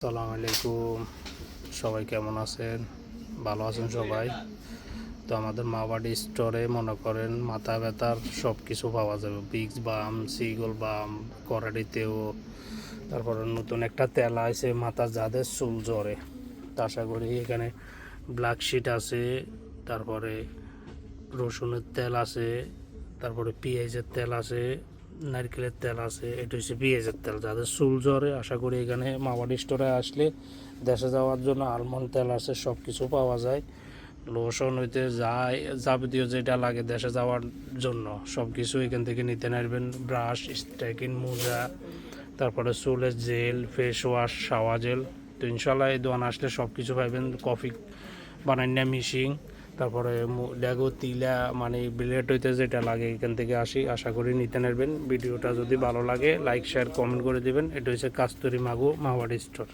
আসসালামু আলাইকুম। সবাই কেমন আছেন? ভালো আছেন সবাই? তো আমাদের মাওবাড়ি স্টোরে মনে করেন মাথা ব্যথার সব কিছু পাওয়া যাবে। বিক্স বাম, সিগল বাম, করাডিতেও। তারপরে নতুন একটা তেল আছে মাথা যাদের চুল জ্বরে, তা আশা করি এখানে ব্ল্যাক শিট আছে। তারপরে রসুনের তেল আছে, তারপরে পেঁয়াজের তেল আছে, নারকেলের তেল আছে। এটা হচ্ছে পেঁয়াজের তেল যাদের চুল জ্বরে। আশা করি এখানে মাওয়ারি স্টোরে আসলে দেশে যাওয়ার জন্য আলমন্ড তেল আছে, সব কিছু পাওয়া যায়। লোশন হইতে যায়, যাবতীয় যেটা লাগে দেশে যাওয়ার জন্য সব কিছু এখান থেকে নিতে নারবেন। ব্রাশ, স্ট্যাকিন, মোজা, তারপরে চুলের জেল, ফেস ওয়াশ, শাওয়া জেল। তো ইনশাল্লাহ এই দোকান আসলে সব কিছু পাইবেন। কফি বানান্না মিশিং, তারপরে ড্যাগো তিলা মানে বিলেট হইতে যেটা লাগে এখান থেকে আসি। আশা করি নিতে নেবেন। ভিডিওটা যদি ভালো লাগে লাইক শেয়ার কমেন্ট করে দিবেন। এটা হচ্ছে কাস্তুরি মাগু মাওয়ারি স্টোর।